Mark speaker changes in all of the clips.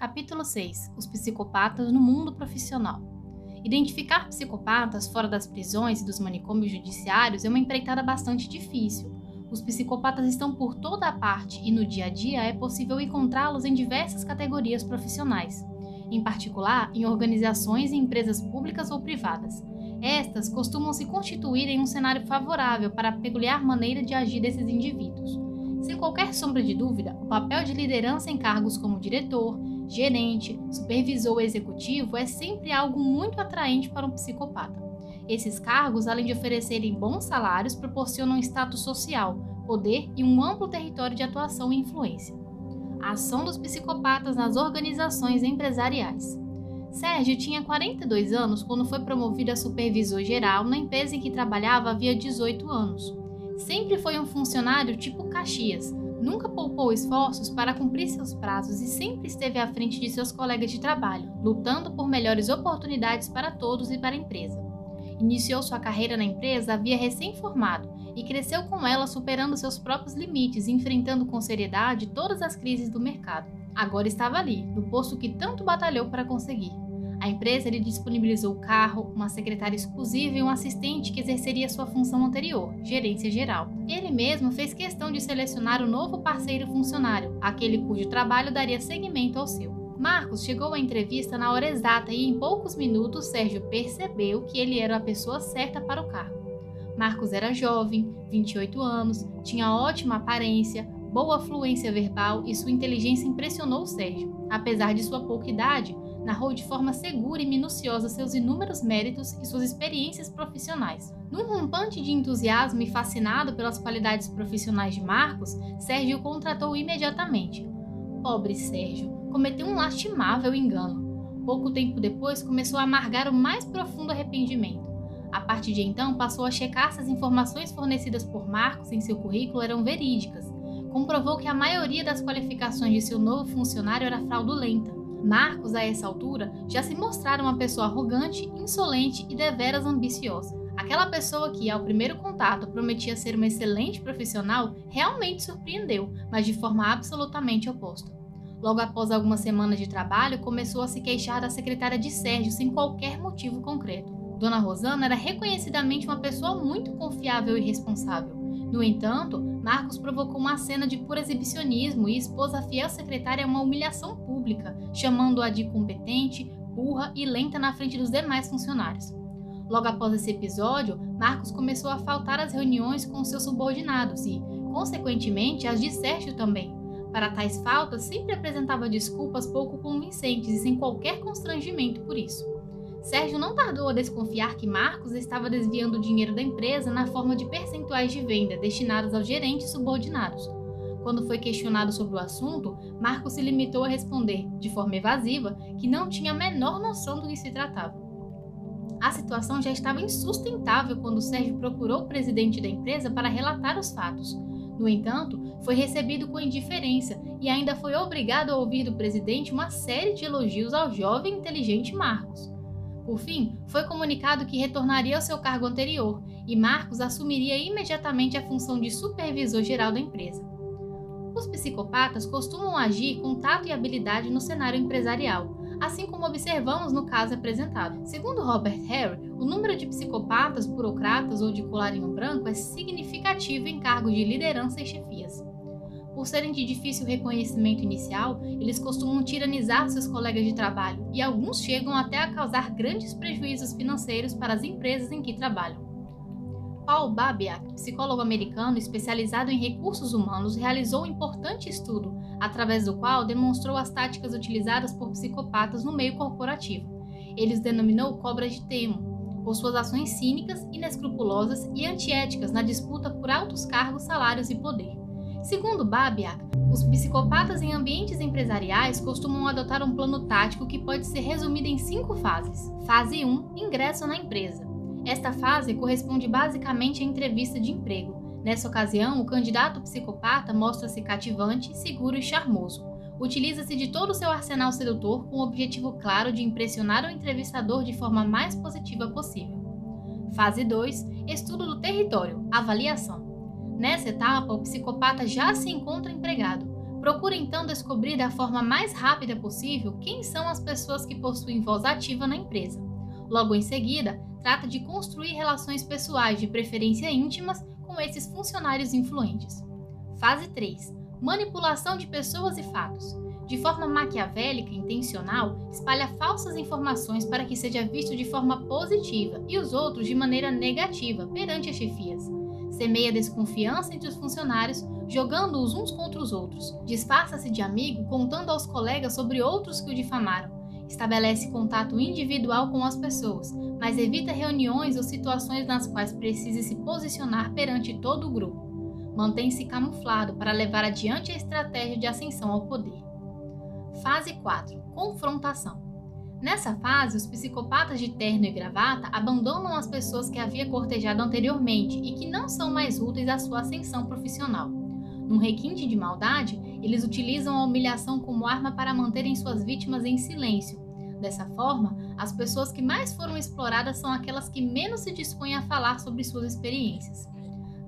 Speaker 1: Capítulo 6. Os psicopatas no mundo profissional. Identificar psicopatas fora das prisões e dos manicômios judiciários é uma empreitada bastante difícil. Os psicopatas estão por toda a parte e no dia a dia é possível encontrá-los em diversas categorias profissionais, em particular em organizações e empresas públicas ou privadas. Estas costumam se constituir em um cenário favorável para a peculiar maneira de agir desses indivíduos. Sem qualquer sombra de dúvida, o papel de liderança em cargos como diretor, gerente, supervisor ou executivo é sempre algo muito atraente para um psicopata. Esses cargos, além de oferecerem bons salários, proporcionam status social, poder e um amplo território de atuação e influência. A ação dos psicopatas nas organizações empresariais. Sérgio tinha 42 anos quando foi promovido a supervisor geral na empresa em que trabalhava havia 18 anos. Sempre foi um funcionário tipo Caxias, nunca poupou esforços para cumprir seus prazos e sempre esteve à frente de seus colegas de trabalho, lutando por melhores oportunidades para todos e para a empresa. Iniciou sua carreira na empresa havia recém-formado e cresceu com ela superando seus próprios limites e enfrentando com seriedade todas as crises do mercado. Agora estava ali, no posto que tanto batalhou para conseguir. A empresa lhe disponibilizou carro, uma secretária exclusiva e um assistente que exerceria sua função anterior, gerência geral. Ele mesmo fez questão de selecionar o novo parceiro funcionário, aquele cujo trabalho daria seguimento ao seu. Marcos chegou à entrevista na hora exata e em poucos minutos Sérgio percebeu que ele era a pessoa certa para o cargo. Marcos era jovem, 28 anos, tinha ótima aparência, boa fluência verbal e sua inteligência impressionou Sérgio. Apesar de sua pouca idade, narrou de forma segura e minuciosa seus inúmeros méritos e suas experiências profissionais. Num rompante de entusiasmo e fascinado pelas qualidades profissionais de Marcos, Sérgio o contratou imediatamente. Pobre Sérgio, cometeu um lastimável engano. Pouco tempo depois começou a amargar o mais profundo arrependimento. A partir de então passou a checar se as informações fornecidas por Marcos em seu currículo eram verídicas. Comprovou que a maioria das qualificações de seu novo funcionário era fraudulenta. Marcos, a essa altura, já se mostrara uma pessoa arrogante, insolente e deveras ambiciosa. Aquela pessoa que, ao primeiro contato, prometia ser uma excelente profissional, realmente surpreendeu, mas de forma absolutamente oposta. Logo após algumas semanas de trabalho, começou a se queixar da secretária de Sérgio sem qualquer motivo concreto. Dona Rosana era reconhecidamente uma pessoa muito confiável e responsável. No entanto, Marcos provocou uma cena de puro exibicionismo e expôs a fiel secretária a uma humilhação pública, chamando-a de incompetente, burra e lenta na frente dos demais funcionários. Logo após esse episódio, Marcos começou a faltar às reuniões com seus subordinados e, consequentemente, às de Sérgio também. Para tais faltas, sempre apresentava desculpas pouco convincentes e sem qualquer constrangimento por isso. Sérgio não tardou a desconfiar que Marcos estava desviando o dinheiro da empresa na forma de percentuais de venda destinados aos gerentes subordinados. Quando foi questionado sobre o assunto, Marcos se limitou a responder, de forma evasiva, que não tinha a menor noção do que se tratava. A situação já estava insustentável quando Sérgio procurou o presidente da empresa para relatar os fatos. No entanto, foi recebido com indiferença e ainda foi obrigado a ouvir do presidente uma série de elogios ao jovem e inteligente Marcos. Por fim, foi comunicado que retornaria ao seu cargo anterior e Marcos assumiria imediatamente a função de supervisor geral da empresa. Os psicopatas costumam agir com tato e habilidade no cenário empresarial, assim como observamos no caso apresentado. Segundo Robert Harry, o número de psicopatas, burocratas ou de colarinho branco é significativo em cargos de liderança e chefias. Por serem de difícil reconhecimento inicial, eles costumam tiranizar seus colegas de trabalho e alguns chegam até a causar grandes prejuízos financeiros para as empresas em que trabalham. Paul Babiak, psicólogo americano especializado em recursos humanos, realizou um importante estudo, através do qual demonstrou as táticas utilizadas por psicopatas no meio corporativo. Ele os denominou cobras de Temo, por suas ações cínicas, inescrupulosas e antiéticas na disputa por altos cargos, salários e poder. Segundo Babiak, os psicopatas em ambientes empresariais costumam adotar um plano tático que pode ser resumido em 5 fases. Fase 1. Ingresso na empresa. Esta fase corresponde basicamente à entrevista de emprego. Nessa ocasião, o candidato psicopata mostra-se cativante, seguro e charmoso. Utiliza-se de todo o seu arsenal sedutor com o objetivo claro de impressionar o entrevistador de forma mais positiva possível. Fase 2. Estudo do território. Avaliação. Nessa etapa, o psicopata já se encontra empregado. Procure então descobrir da forma mais rápida possível quem são as pessoas que possuem voz ativa na empresa. Logo em seguida, trata de construir relações pessoais de preferência íntimas com esses funcionários influentes. Fase 3. Manipulação de pessoas e fatos. De forma maquiavélica e intencional, espalha falsas informações para que seja visto de forma positiva e os outros de maneira negativa perante as chefias. Semeia desconfiança entre os funcionários, jogando-os uns contra os outros. Disfarça-se de amigo, contando aos colegas sobre outros que o difamaram. Estabelece contato individual com as pessoas, mas evita reuniões ou situações nas quais precise se posicionar perante todo o grupo. Mantém-se camuflado para levar adiante a estratégia de ascensão ao poder. Fase 4. Confrontação. Nessa fase, os psicopatas de terno e gravata abandonam as pessoas que havia cortejado anteriormente e que não são mais úteis à sua ascensão profissional. Num requinte de maldade, eles utilizam a humilhação como arma para manterem suas vítimas em silêncio. Dessa forma, as pessoas que mais foram exploradas são aquelas que menos se dispõem a falar sobre suas experiências.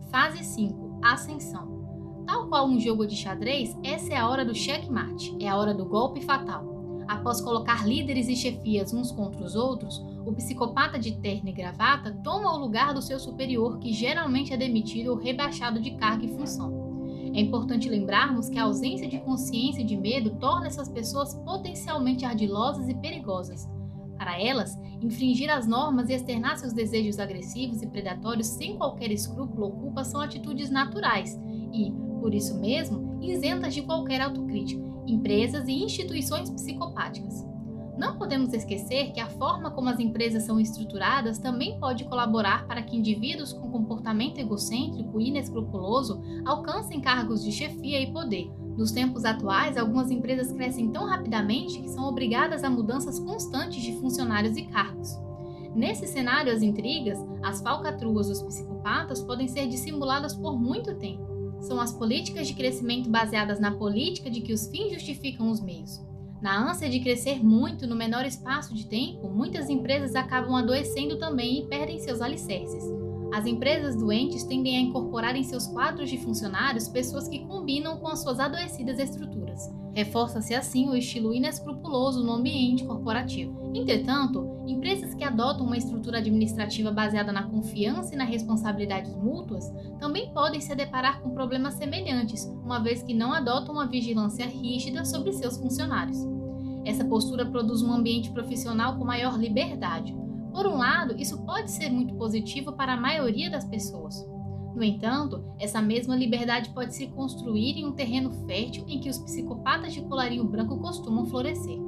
Speaker 1: Fase 5. Ascensão. Tal qual um jogo de xadrez, essa é a hora do checkmate, é a hora do golpe fatal. Após colocar líderes e chefias uns contra os outros, o psicopata de terno e gravata toma o lugar do seu superior, que geralmente é demitido ou rebaixado de cargo e função. É importante lembrarmos que a ausência de consciência e de medo torna essas pessoas potencialmente ardilosas e perigosas. Para elas, infringir as normas e externar seus desejos agressivos e predatórios sem qualquer escrúpulo ou culpa são atitudes naturais e, por isso mesmo, isentas de qualquer autocrítica, empresas e instituições psicopáticas. Não podemos esquecer que a forma como as empresas são estruturadas também pode colaborar para que indivíduos com comportamento egocêntrico e inescrupuloso alcancem cargos de chefia e poder. Nos tempos atuais, algumas empresas crescem tão rapidamente que são obrigadas a mudanças constantes de funcionários e cargos. Nesse cenário, as intrigas, as falcatruas dos psicopatas podem ser dissimuladas por muito tempo. São as políticas de crescimento baseadas na política de que os fins justificam os meios. Na ânsia de crescer muito no menor espaço de tempo, muitas empresas acabam adoecendo também e perdem seus alicerces. As empresas doentes tendem a incorporar em seus quadros de funcionários pessoas que combinam com as suas adoecidas estruturas. Reforça-se assim o estilo inescrupuloso no ambiente corporativo. Entretanto, empresas que adotam uma estrutura administrativa baseada na confiança e na responsabilidades mútuas também podem se deparar com problemas semelhantes, uma vez que não adotam uma vigilância rígida sobre seus funcionários. Essa postura produz um ambiente profissional com maior liberdade. Por um lado, isso pode ser muito positivo para a maioria das pessoas. No entanto, essa mesma liberdade pode se construir em um terreno fértil em que os psicopatas de colarinho branco costumam florescer.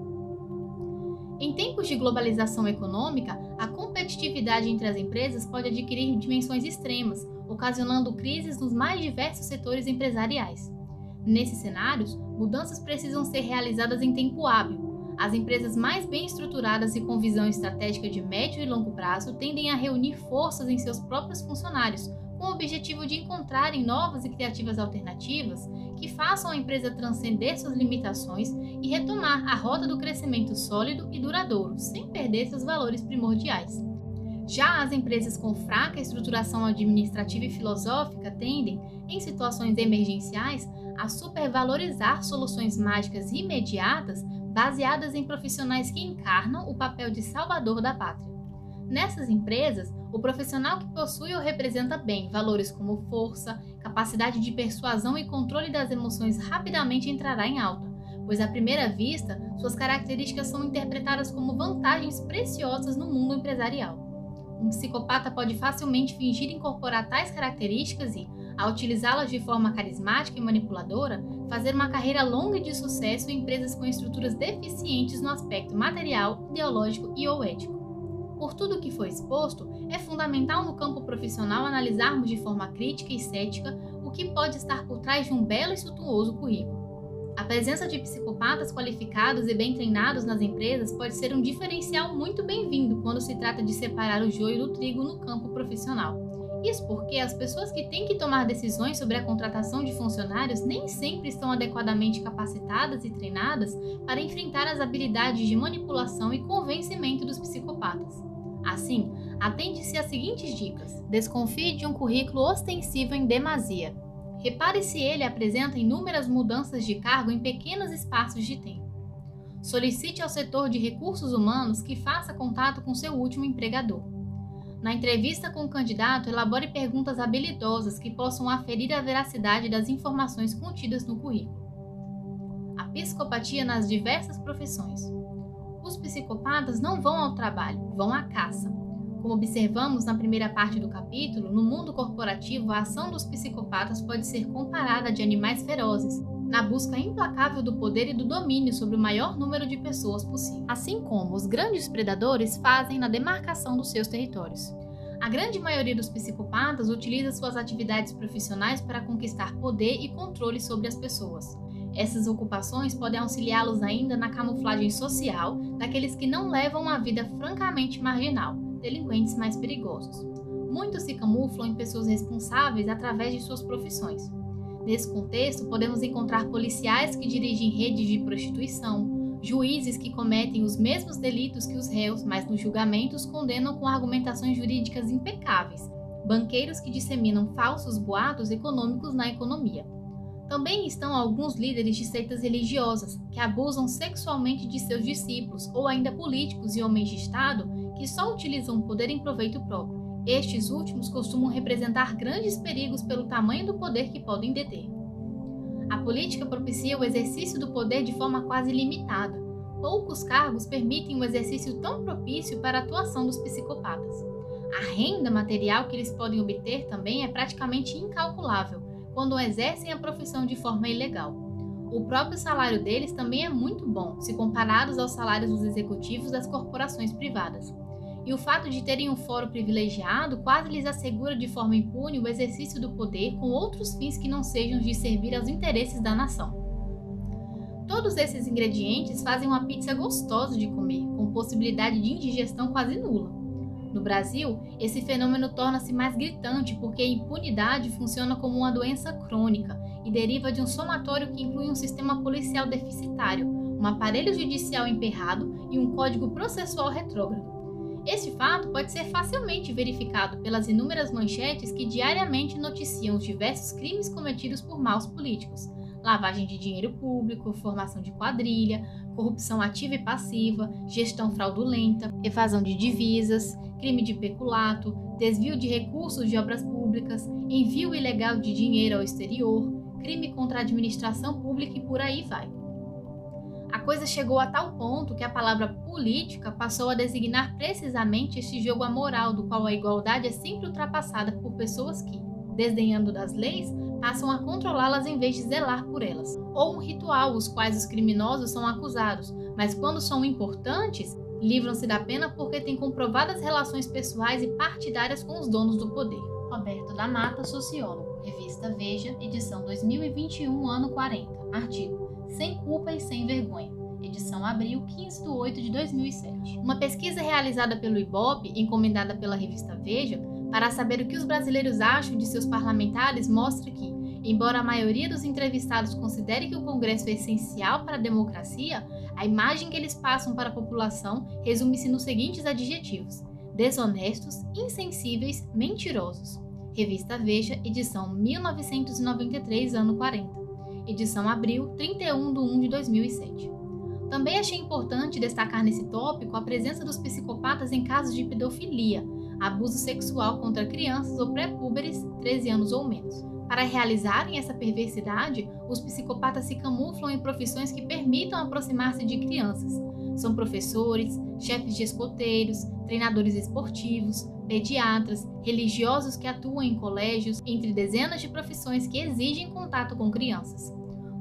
Speaker 1: Em tempos de globalização econômica, a competitividade entre as empresas pode adquirir dimensões extremas, ocasionando crises nos mais diversos setores empresariais. Nesses cenários, mudanças precisam ser realizadas em tempo hábil. As empresas mais bem estruturadas e com visão estratégica de médio e longo prazo tendem a reunir forças em seus próprios funcionários, com o objetivo de encontrarem novas e criativas alternativas que façam a empresa transcender suas limitações e retomar a rota do crescimento sólido e duradouro, sem perder seus valores primordiais. Já as empresas com fraca estruturação administrativa e filosófica tendem, em situações emergenciais, a supervalorizar soluções mágicas imediatas baseadas em profissionais que encarnam o papel de salvador da pátria. Nessas empresas, o profissional que possui ou representa bem valores como força, capacidade de persuasão e controle das emoções rapidamente entrará em alta, pois à primeira vista, suas características são interpretadas como vantagens preciosas no mundo empresarial. Um psicopata pode facilmente fingir incorporar tais características e, ao utilizá-las de forma carismática e manipuladora, fazer uma carreira longa de sucesso em empresas com estruturas deficientes no aspecto material, ideológico e ou ético. Por tudo o que foi exposto, é fundamental no campo profissional analisarmos de forma crítica e cética o que pode estar por trás de um belo e suntuoso currículo. A presença de psicopatas qualificados e bem treinados nas empresas pode ser um diferencial muito bem-vindo quando se trata de separar o joio do trigo no campo profissional. Isso porque as pessoas que têm que tomar decisões sobre a contratação de funcionários nem sempre estão adequadamente capacitadas e treinadas para enfrentar as habilidades de manipulação e convencimento dos psicopatas. Assim, atente-se às seguintes dicas. Desconfie de um currículo ostensivo em demasia. Repare se ele apresenta inúmeras mudanças de cargo em pequenos espaços de tempo. Solicite ao setor de recursos humanos que faça contato com seu último empregador. Na entrevista com o candidato, elabore perguntas habilidosas que possam aferir a veracidade das informações contidas no currículo. A psicopatia nas diversas profissões. Os psicopatas não vão ao trabalho, vão à caça. Como observamos na primeira parte do capítulo, no mundo corporativo a ação dos psicopatas pode ser comparada à de animais ferozes, na busca implacável do poder e do domínio sobre o maior número de pessoas possível, assim como os grandes predadores fazem na demarcação dos seus territórios. A grande maioria dos psicopatas utiliza suas atividades profissionais para conquistar poder e controle sobre as pessoas. Essas ocupações podem auxiliá-los ainda na camuflagem social daqueles que não levam uma vida francamente marginal, delinquentes mais perigosos. Muitos se camuflam em pessoas responsáveis através de suas profissões. Nesse contexto, podemos encontrar policiais que dirigem redes de prostituição, juízes que cometem os mesmos delitos que os réus, mas nos julgamentos condenam com argumentações jurídicas impecáveis, banqueiros que disseminam falsos boatos econômicos na economia. Também estão alguns líderes de seitas religiosas que abusam sexualmente de seus discípulos, ou ainda políticos e homens de Estado que só utilizam o poder em proveito próprio. Estes últimos costumam representar grandes perigos pelo tamanho do poder que podem deter. A política propicia o exercício do poder de forma quase ilimitada. Poucos cargos permitem um exercício tão propício para a atuação dos psicopatas. A renda material que eles podem obter também é praticamente incalculável quando exercem a profissão de forma ilegal. O próprio salário deles também é muito bom, se comparados aos salários dos executivos das corporações privadas. E o fato de terem um foro privilegiado quase lhes assegura de forma impune o exercício do poder com outros fins que não sejam os de servir aos interesses da nação. Todos esses ingredientes fazem uma pizza gostosa de comer, com possibilidade de indigestão quase nula. No Brasil, esse fenômeno torna-se mais gritante porque a impunidade funciona como uma doença crônica e deriva de um somatório que inclui um sistema policial deficitário, um aparelho judicial emperrado e um código processual retrógrado. Este fato pode ser facilmente verificado pelas inúmeras manchetes que diariamente noticiam os diversos crimes cometidos por maus políticos: lavagem de dinheiro público, formação de quadrilha, corrupção ativa e passiva, gestão fraudulenta, evasão de divisas, crime de peculato, desvio de recursos de obras públicas, envio ilegal de dinheiro ao exterior, crime contra a administração pública e por aí vai. A coisa chegou a tal ponto que a palavra política passou a designar precisamente este jogo amoral do qual a igualdade é sempre ultrapassada por pessoas que, desdenhando das leis, passam a controlá-las em vez de zelar por elas. Ou um ritual, os quais os criminosos são acusados, mas quando são importantes, livram-se da pena porque têm comprovadas relações pessoais e partidárias com os donos do poder. Roberto da Mata, sociólogo, Revista Veja, edição 2021, ano 40, artigo Sem Culpa e Sem Vergonha, edição Abril, 15/8/2007. Uma pesquisa realizada pelo IBOPE, encomendada pela Revista Veja, para saber o que os brasileiros acham de seus parlamentares, mostra que, embora a maioria dos entrevistados considere que o Congresso é essencial para a democracia, a imagem que eles passam para a população resume-se nos seguintes adjetivos: desonestos, insensíveis, mentirosos. Revista Veja, edição 1993, ano 40. Edição Abril, 31/1/2007. Também achei importante destacar nesse tópico a presença dos psicopatas em casos de pedofilia, abuso sexual contra crianças ou pré-púberes, 13 anos ou menos. Para realizarem essa perversidade, os psicopatas se camuflam em profissões que permitam aproximar-se de crianças. São professores, chefes de escoteiros, treinadores esportivos, pediatras, religiosos que atuam em colégios, entre dezenas de profissões que exigem contato com crianças.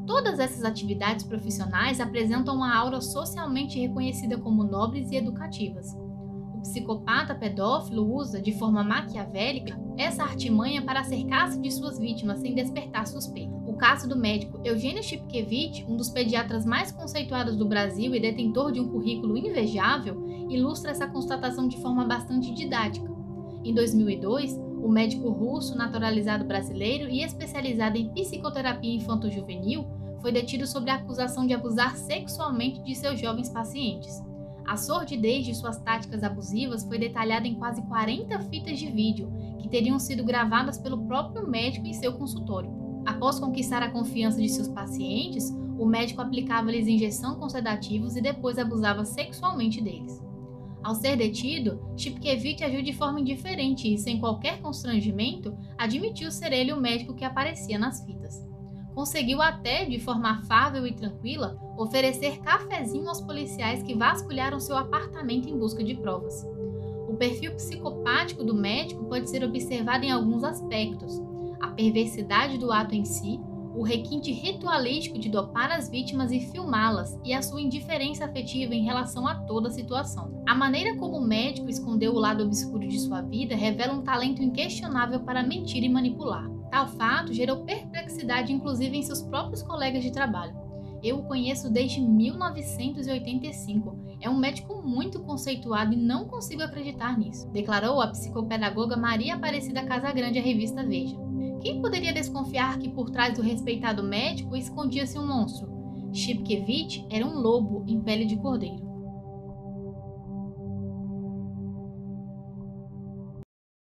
Speaker 1: Todas essas atividades profissionais apresentam uma aura socialmente reconhecida como nobres e educativas. O psicopata pedófilo usa, de forma maquiavélica, essa artimanha para cercar-se de suas vítimas sem despertar suspeita. O caso do médico Eugênio Chipkevich, um dos pediatras mais conceituados do Brasil e detentor de um currículo invejável, ilustra essa constatação de forma bastante didática. Em 2002, o médico russo naturalizado brasileiro e especializado em psicoterapia infanto-juvenil foi detido sob a acusação de abusar sexualmente de seus jovens pacientes. A sordidez de suas táticas abusivas foi detalhada em quase 40 fitas de vídeo, que teriam sido gravadas pelo próprio médico em seu consultório. Após conquistar a confiança de seus pacientes, o médico aplicava-lhes injeção com sedativos e depois abusava sexualmente deles. Ao ser detido, Chipkevich agiu de forma indiferente e, sem qualquer constrangimento, admitiu ser ele o médico que aparecia nas fitas. Conseguiu até, de forma afável e tranquila, oferecer cafezinho aos policiais que vasculharam seu apartamento em busca de provas. O perfil psicopático do médico pode ser observado em alguns aspectos: a perversidade do ato em si, o requinte ritualístico de dopar as vítimas e filmá-las e a sua indiferença afetiva em relação a toda a situação. A maneira como o médico escondeu o lado obscuro de sua vida revela um talento inquestionável para mentir e manipular. Tal fato gerou perplexidade inclusive em seus próprios colegas de trabalho. Eu o conheço desde 1985. É um médico muito conceituado e não consigo acreditar nisso, declarou a psicopedagoga Maria Aparecida Casagrande à revista Veja. Quem poderia desconfiar que por trás do respeitado médico escondia-se um monstro? Chipkevich era um lobo em pele de cordeiro.